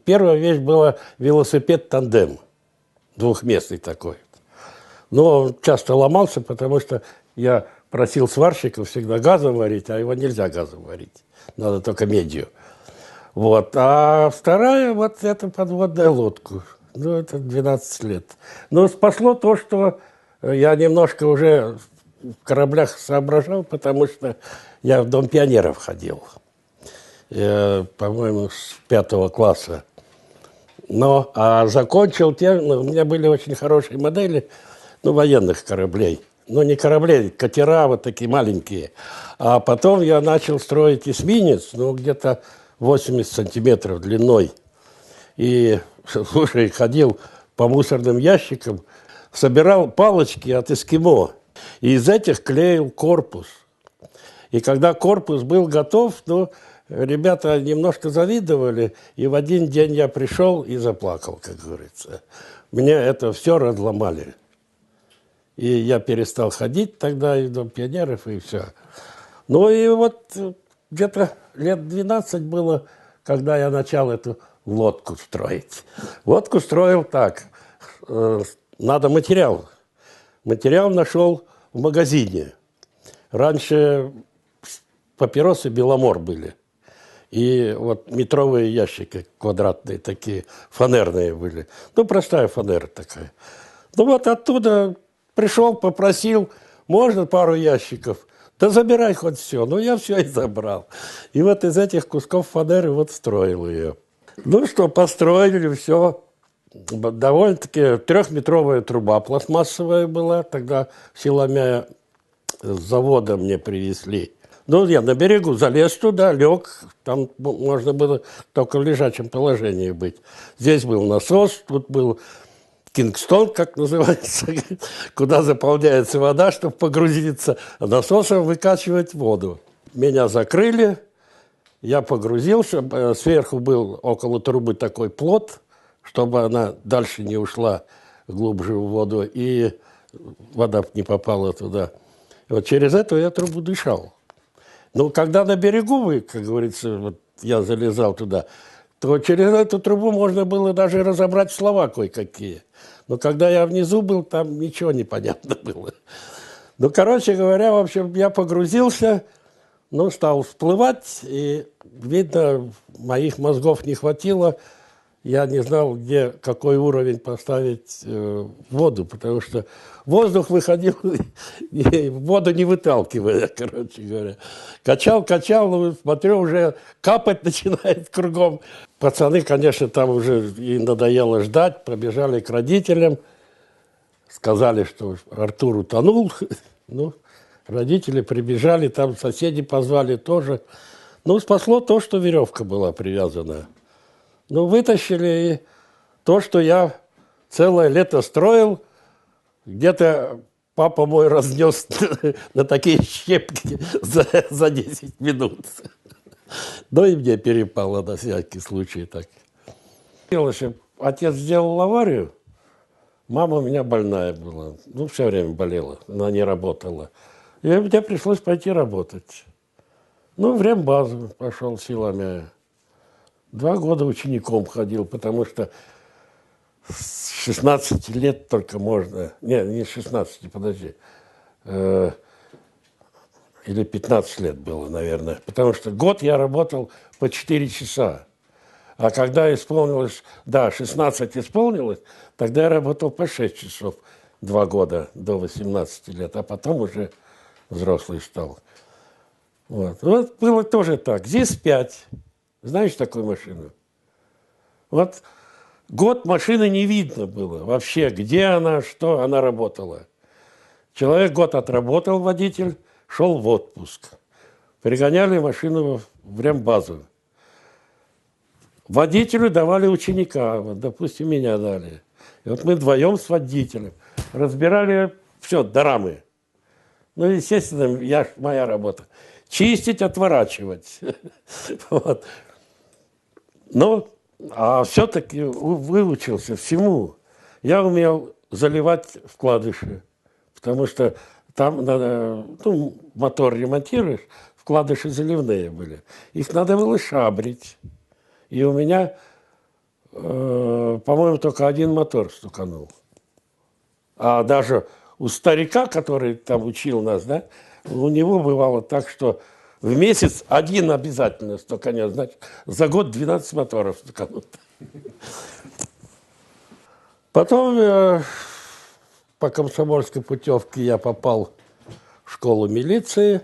первая вещь была велосипед-тандем, двухместный такой. Но он часто ломался, потому что я просил сварщиков всегда газом варить, а его нельзя газом варить, надо только медью. Вот. А вторая, вот эта подводная лодка, ну, это 12 лет. Но спасло то, что я немножко уже в кораблях соображал, потому что я в Дом пионеров ходил, по-моему, с 5 класса. Но закончил тем, у меня были очень хорошие модели, военных кораблей. Не кораблей, катера вот такие маленькие. А потом я начал строить эсминец, где-то 80 сантиметров длиной. И, слушай, ходил по мусорным ящикам, собирал палочки от эскимо. И из этих клеил корпус. И когда корпус был готов, ребята немножко завидовали, и в один день я пришел и заплакал, как говорится. Мне это все разломали. И я перестал ходить тогда и в Дом пионеров, и все. И вот где-то лет 12 было, когда я начал эту лодку строить. Лодку строил так. Надо материал. Материал нашел в магазине. Раньше папиросы «Беломор» были. И вот метровые ящики квадратные такие, фанерные были. Простая фанера такая. Вот оттуда пришел, попросил, можно пару ящиков? Да забирай хоть все. Я все и забрал. И вот из этих кусков фанеры вот строил ее. Построили все. Довольно-таки 3-метровая труба пластмассовая была. Тогда силами с завода мне привезли. Я на берегу залез туда, лег. Там можно было только в лежачем положении быть. Здесь был насос, тут был Кингстон, как называется, куда заполняется вода, чтобы погрузиться, а насосом выкачивать воду. Меня закрыли, я погрузился, сверху был около трубы такой плот, чтобы она дальше не ушла глубже в воду, и вода не попала туда. Вот через эту я трубу дышал. Когда на берегу вы, как говорится, я залезал туда, то через эту трубу можно было даже разобрать слова кое-какие. Но когда я внизу был, там ничего не понятно было. Короче говоря, в общем, я погрузился, стал всплывать, и, видно, моих мозгов не хватило. Я не знал, где, какой уровень поставить воду, потому что воздух выходил, воду не выталкивая, короче говоря. Качал, смотрю, уже капать начинает кругом. Пацаны, конечно, там уже и надоело ждать, побежали к родителям, сказали, что Артур утонул. Родители прибежали, там соседи позвали тоже. Спасло то, что веревка была привязана. Вытащили, и то, что я целое лето строил, где-то папа мой разнес на такие щепки за 10 минут. И мне перепало на всякий случай так. Отец сделал аварию, мама у меня больная была, все время болела, она не работала. И мне пришлось пойти работать. В рембазу пошел силами. 2 года учеником ходил, потому что с 16 лет только можно... Не 16, подожди. Или 15 лет было, наверное. Потому что год я работал по 4 часа. А когда исполнилось... 16 исполнилось, тогда я работал по 6 часов 2 года, до 18 лет. А потом уже взрослый стал. Вот было тоже так. ЗИС-5. Знаешь такую машину? Год машины не видно было вообще, где она, что она работала. Человек год отработал, водитель, шел в отпуск. Пригоняли машину в рембазу. Водителю давали ученика, допустим, меня дали. И мы вдвоем с водителем разбирали все, дорамы. Естественно, моя работа. Чистить, отворачивать. А все-таки выучился всему. Я умел заливать вкладыши, потому что там надо, мотор ремонтируешь, вкладыши заливные были. Их надо было шабрить. И у меня По-моему, только один мотор стуканул. А даже у старика, который там учил нас, да, у него бывало так, что в месяц один обязательно стуканет, значит, за год 12 моторов стуканут. Потом по комсомольской путевке я попал в школу милиции.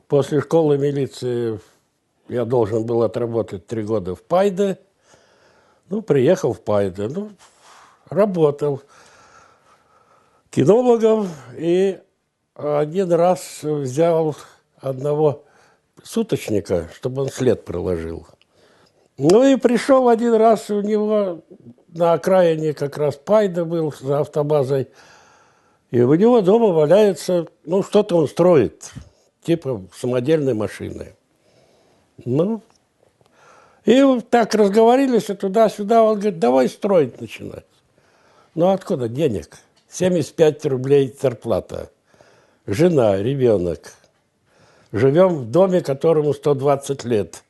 После школы милиции я должен был отработать 3 года в Пайде. Ну, приехал в Пайде, ну, работал кинологом и один раз взял одного суточника, чтобы он след проложил. Ну и пришел один раз, у него на окраине как раз Пайда был за автобазой, и у него дома валяется, ну, что-то он строит, типа самодельной машины. Ну, и вот так разговорились туда-сюда, он говорит, давай строить начинать. Ну, откуда денег? 75 рублей зарплата. Жена, ребенок. Живем в доме, которому 120 лет.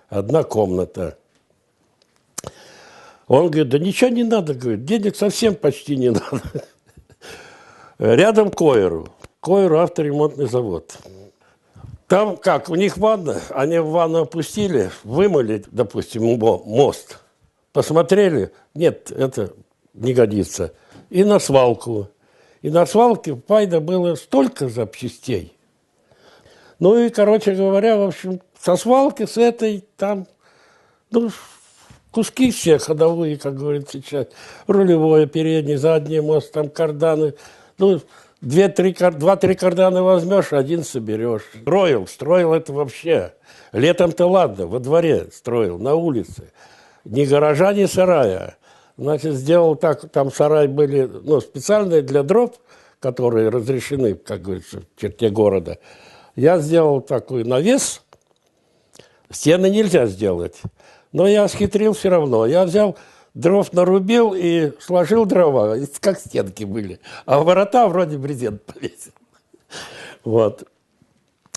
Одна комната. Он говорит, да ничего не надо, говорит, денег совсем почти не надо. Рядом Койру. Койру авторемонтный завод. Там как, у них ванна, они в ванну опустили, вымыли, допустим, мост, посмотрели, нет, это не годится. И на свалку. И на свалке в Пайде было столько запчастей. Ну и, короче говоря, в общем, со свалки, с этой, там, ну, куски все ходовые, как говорится сейчас, рулевое, передний, задний мост, там карданы, ну, 2-3 кардана возьмешь, один соберешь. Строил это вообще. Летом-то ладно, во дворе строил, на улице. Ни гаража, ни сарая. Значит, сделал так, там сараи были, ну, специальные для дров, которые разрешены, как говорится, в черте города. Я сделал такой навес. Стены нельзя сделать. Но я схитрил все равно. Я взял, дров нарубил и сложил дрова, как стенки были. А ворота вроде брезент повесил. Вот.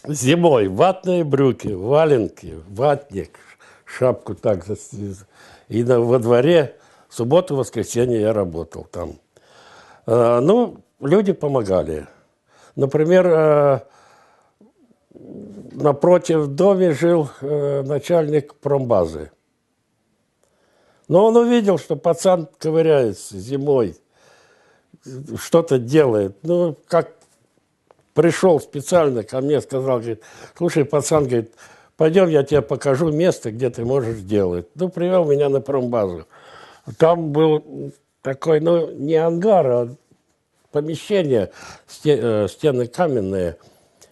Зимой ватные брюки, валенки, ватник, шапку так. И во дворе субботу-воскресенье я работал там. Ну, люди помогали. Например, напротив дома жил начальник промбазы. Но он увидел, что пацан ковыряется зимой, что-то делает. Ну, как пришел специально ко мне, сказал, говорит, слушай, пацан, говорит, пойдем, я тебе покажу место, где ты можешь делать. Ну, привел меня на промбазу. Там был такой, ну, не ангар, а помещение, стены каменные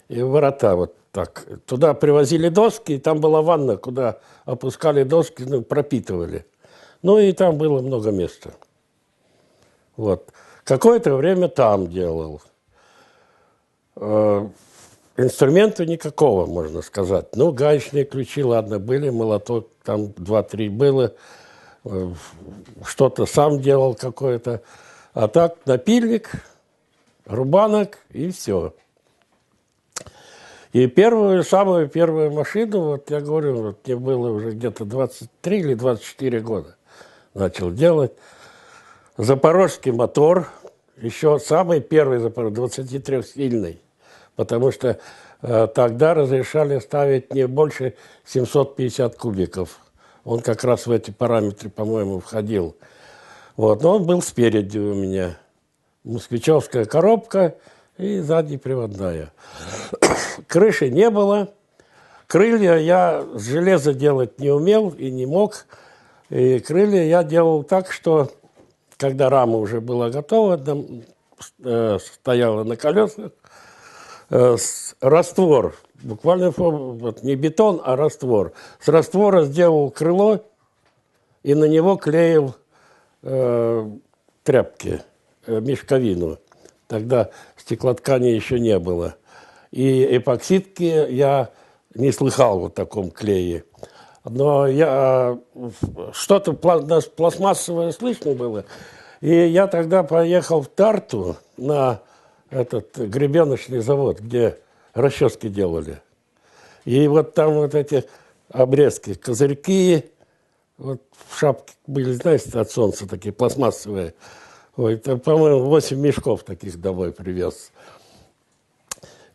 и ворота вот так. Туда привозили доски, и там была ванна, куда опускали доски, ну, пропитывали. Ну, и там было много места. Вот. Какое-то время там делал. Инструмента никакого, можно сказать. Ну, гаечные ключи, ладно, были, молоток там 2-3 было. Что-то сам делал какое-то. А так напильник, рубанок и все. И самую первую машину, вот я говорю, вот мне было уже где-то 23 или 24 года. Начал делать. Запорожский мотор, еще самый первый Запорожский, 23-сильный, потому что тогда разрешали ставить не больше 750 кубиков. Он как раз в эти параметры, по-моему, входил. Вот. Но он был спереди у меня. Москвичевская коробка и заднеприводная. Крыши не было. Крылья я с железа делать не умел и не мог. И крылья я делал так, что, когда рама уже была готова, стояла на колесах, раствор, буквально вот не бетон, а раствор. С раствора сделал крыло и на него клеил тряпки, мешковину. Тогда стеклоткани еще не было. И эпоксидки я не слыхал в таком клее. Но что-то пластмассовое слышно было. И я тогда поехал в Тарту на этот гребеночный завод, где расчески делали. И вот там вот эти обрезки, козырьки, Вот шапки были, знаете, от солнца такие пластмассовые. Ой, это, по-моему, 8 мешков таких домой привез.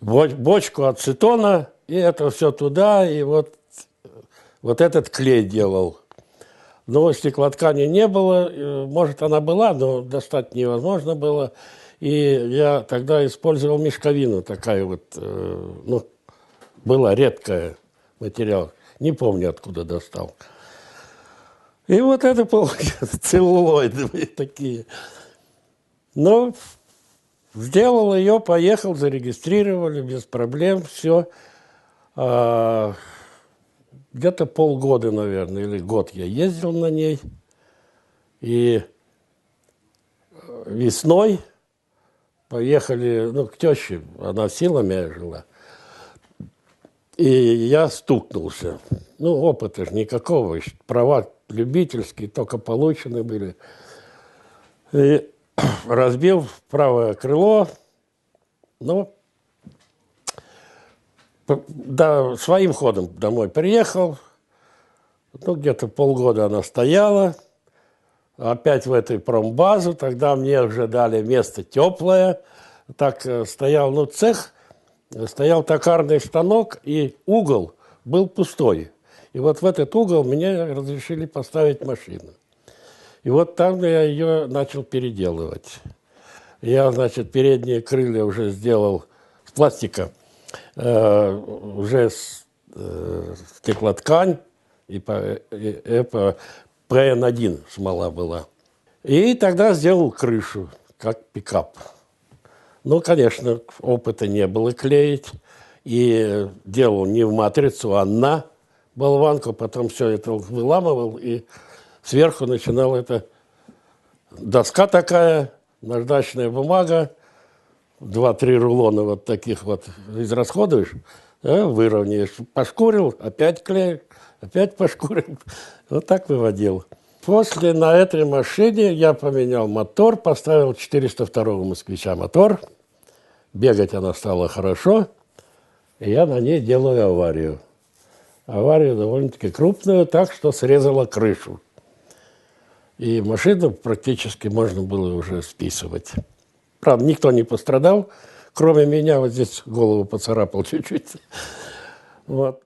Бочку ацетона, и это все туда, и вот этот клей делал. Но стеклоткани не было, может, она была, но достать невозможно было. И я тогда использовал мешковину, такая вот, ну, была редкая материал. Не помню, откуда достал. И вот это получается целлулоиды такие. Но сделал ее, поехал, зарегистрировали, без проблем, все. Где-то полгода, наверное, или год я ездил на ней. И весной поехали, ну, к теще, она в Силами жила. И я стукнулся. Ну, опыта же никакого, права любительские, только получены были. И разбил правое крыло, ну, да, своим ходом домой приехал. Ну, где-то полгода она стояла. Опять в этой промбазу. Тогда мне уже дали место теплое. Так стоял, ну, цех, стоял токарный станок, и угол был пустой. И вот в этот угол мне разрешили поставить машину. И вот там я ее начал переделывать. Я, значит, передние крылья уже сделал с пластика. Уже стеклоткань, и ПН1 смола была. И тогда сделал крышу, как пикап. Ну, конечно, опыта не было клеить. И делал не в матрицу, а на болванку. Потом все это выламывал, и сверху начинал это доска такая, наждачная бумага, 2-3 рулона вот таких вот израсходуешь, да, выровняешь, пошкурил, опять клеишь, опять пошкурил. Вот так выводил. После на этой машине я поменял мотор, поставил 402-го «Москвича» мотор. Бегать она стала хорошо, и я на ней делаю аварию. Аварию довольно-таки крупную, так что срезала крышу. И машину практически можно было уже списывать. Правда, никто не пострадал, кроме меня. Вот здесь голову поцарапал чуть-чуть. Вот.